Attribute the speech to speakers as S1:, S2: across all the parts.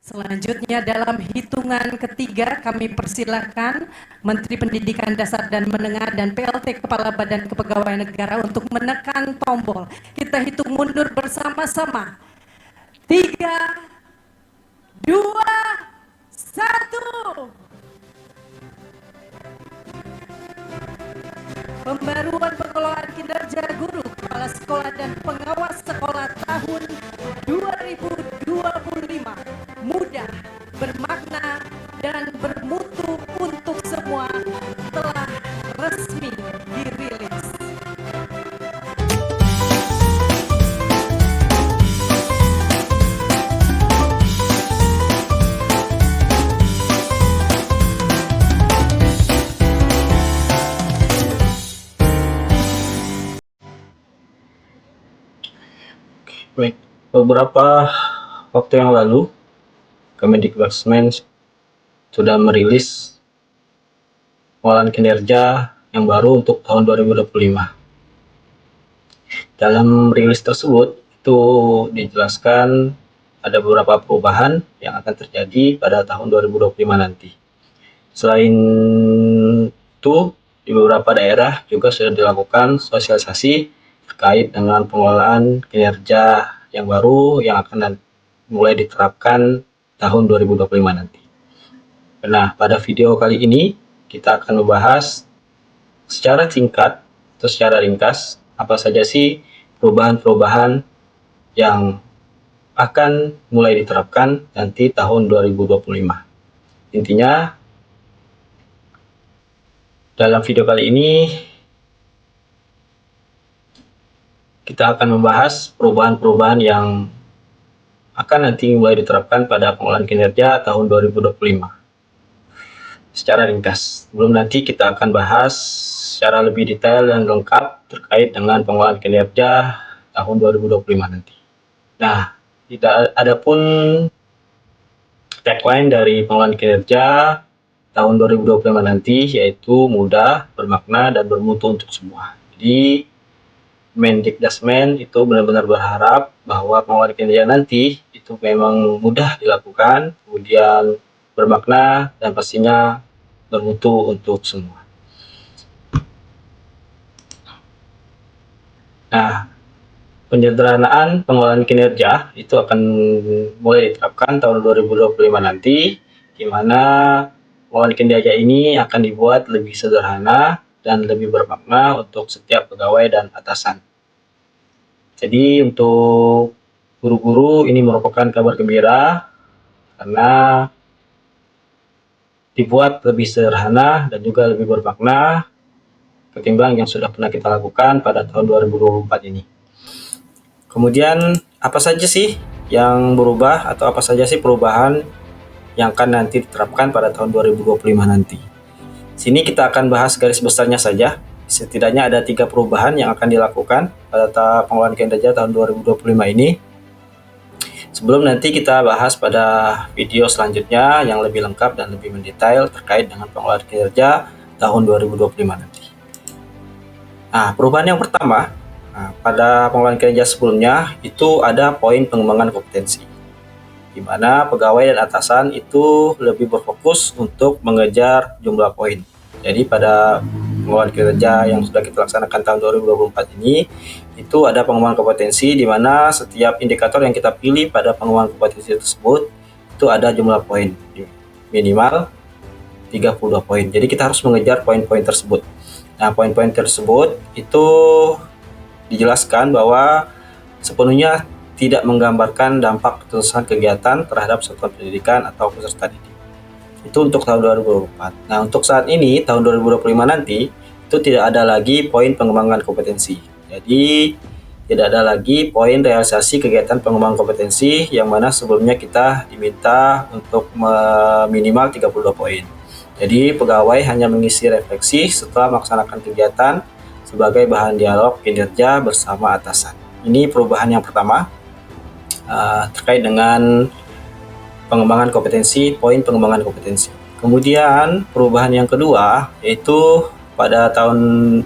S1: Selanjutnya dalam hitungan ketiga kami persilahkan Menteri Pendidikan Dasar dan Menengah dan PLT Kepala Badan Kepegawaian Negara untuk menekan tombol. Kita hitung mundur bersama-sama. 3, 2, 1. Pembaruan pengelolaan kinerja guru, kepala sekolah dan pengawas sekolah tahun 2025 mudah, bermakna, dan bermutu untuk semua telah resmi dirilis.
S2: Baik, beberapa waktu yang lalu Kemendikbudrismen sudah merilis pengelolaan kinerja yang baru untuk tahun 2025. Dalam rilis tersebut itu dijelaskan ada beberapa perubahan yang akan terjadi pada tahun 2025 nanti. Selain itu, di beberapa daerah juga sudah dilakukan sosialisasi terkait dengan pengelolaan kinerja yang baru yang akan mulai diterapkan tahun 2025 nanti. Nah, pada video kali ini kita akan membahas secara singkat atau secara ringkas apa saja sih perubahan-perubahan yang akan mulai diterapkan nanti tahun 2025. Intinya, dalam video kali ini kita akan membahas perubahan-perubahan yang akan nanti mulai diterapkan pada pengelolaan kinerja tahun 2025. Secara ringkas, sebelum nanti kita akan bahas secara lebih detail dan lengkap terkait dengan pengelolaan kinerja tahun 2025 nanti. Nah, tidak ada pun tagline dari pengelolaan kinerja tahun 2025 nanti, yaitu mudah, bermakna, dan bermutu untuk semua. Jadi, Mendikbudrismen itu benar-benar berharap bahwa pengelolaan kinerja nanti itu memang mudah dilakukan, kemudian bermakna, dan pastinya bermutu untuk semua. Nah, penyederhanaan pengelolaan kinerja itu akan mulai diterapkan tahun 2025 nanti, di mana pengelolaan kinerja ini akan dibuat lebih sederhana dan lebih bermakna untuk setiap pegawai dan atasan. Jadi untuk guru-guru ini merupakan kabar gembira karena dibuat lebih sederhana dan juga lebih bermakna ketimbang yang sudah pernah kita lakukan pada tahun 2024 ini. Kemudian apa saja sih yang berubah atau apa saja sih perubahan yang akan nanti diterapkan pada tahun 2025 nanti? Sini kita akan bahas garis besarnya saja. Setidaknya ada 3 perubahan yang akan dilakukan pada pengelolaan kinerja tahun 2025 ini. Sebelum nanti kita bahas pada video selanjutnya yang lebih lengkap dan lebih mendetail terkait dengan pengelolaan kinerja tahun 2025 nanti. Nah, perubahan yang pertama, pada pengelolaan kinerja sebelumnya itu ada poin pengembangan kompetensi, di mana pegawai dan atasan itu lebih berfokus untuk mengejar jumlah poin. Jadi pada pengelolaan kinerja yang sudah kita laksanakan tahun 2024 ini, itu ada pengembangan kompetensi di mana setiap indikator yang kita pilih pada pengembangan kompetensi tersebut itu ada jumlah poin, minimal 32 poin. Jadi kita harus mengejar poin-poin tersebut. Nah, poin-poin tersebut itu dijelaskan bahwa sepenuhnya tidak menggambarkan dampak keterusan kegiatan terhadap satuan pendidikan atau peserta didik. Itu untuk tahun 2024. Nah, untuk saat ini, tahun 2025 nanti, itu tidak ada lagi poin pengembangan kompetensi. Jadi, tidak ada lagi poin realisasi kegiatan pengembangan kompetensi yang mana sebelumnya kita diminta untuk minimal 32 poin. Jadi, pegawai hanya mengisi refleksi setelah melaksanakan kegiatan sebagai bahan dialog kinerja bersama atasan. Ini perubahan yang pertama terkait dengan pengembangan kompetensi, poin pengembangan kompetensi. Kemudian perubahan yang kedua yaitu pada tahun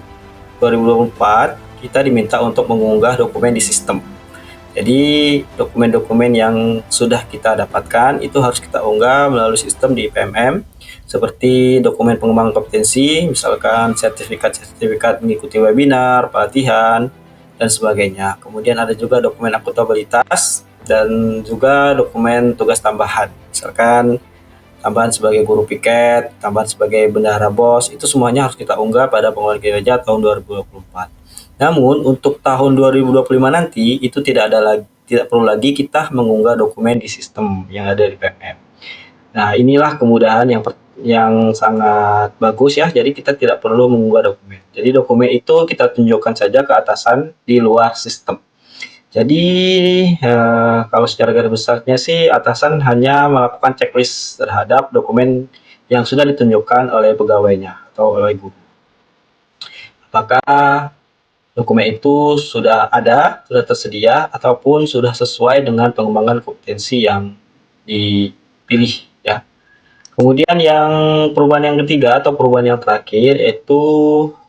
S2: 2024 kita diminta untuk mengunggah dokumen di sistem. Jadi dokumen-dokumen yang sudah kita dapatkan itu harus kita unggah melalui sistem di PMM, seperti dokumen pengembangan kompetensi, misalkan sertifikat-sertifikat mengikuti webinar, pelatihan, dan sebagainya. Kemudian ada juga dokumen akuntabilitas dan juga dokumen tugas tambahan, misalkan tambahan sebagai guru piket, tambahan sebagai bendahara BOS, itu semuanya harus kita unggah pada pengeluaran kinerja tahun 2024. Namun untuk tahun 2025 nanti itu tidak perlu lagi kita mengunggah dokumen di sistem yang ada di PMM. Nah, inilah kemudahan yang sangat bagus ya. Jadi kita tidak perlu mengunggah dokumen. Jadi dokumen itu kita tunjukkan saja ke atasan di luar sistem. Jadi kalau secara garis besarnya sih atasan hanya melakukan checklist terhadap dokumen yang sudah ditunjukkan oleh pegawainya atau oleh guru. Apakah dokumen itu sudah ada, sudah tersedia, ataupun sudah sesuai dengan pengembangan kompetensi yang dipilih ya. Kemudian yang perubahan yang ketiga atau perubahan yang terakhir yaitu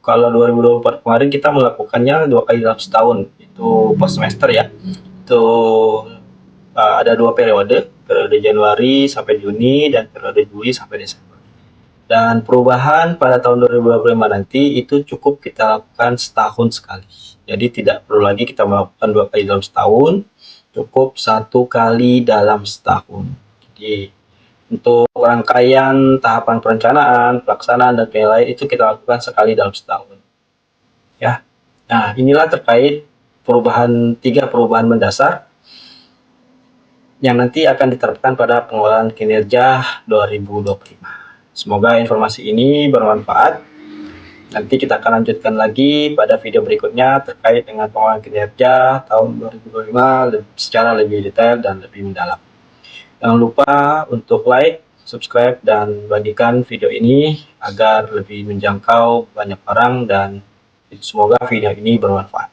S2: kalau 2024 kemarin kita melakukannya 2 kali dalam setahun, itu per semester ya. Itu ada 2 periode Januari sampai Juni dan periode Juli sampai Desember. Dan perubahan pada tahun 2025 nanti itu cukup kita lakukan setahun sekali. Jadi tidak perlu lagi kita melakukan 2 kali dalam setahun, cukup 1 kali dalam setahun. Jadi untuk rangkaian tahapan perencanaan, pelaksanaan, dan penilaian itu kita lakukan sekali dalam setahun. Ya. Nah, inilah terkait tiga perubahan mendasar yang nanti akan diterapkan pada pengelolaan kinerja 2025. Semoga informasi ini bermanfaat. Nanti kita akan lanjutkan lagi pada video berikutnya terkait dengan pengelolaan kinerja tahun 2025 secara lebih detail dan lebih mendalam. Jangan lupa untuk like, subscribe, dan bagikan video ini agar lebih menjangkau banyak orang dan semoga video ini bermanfaat.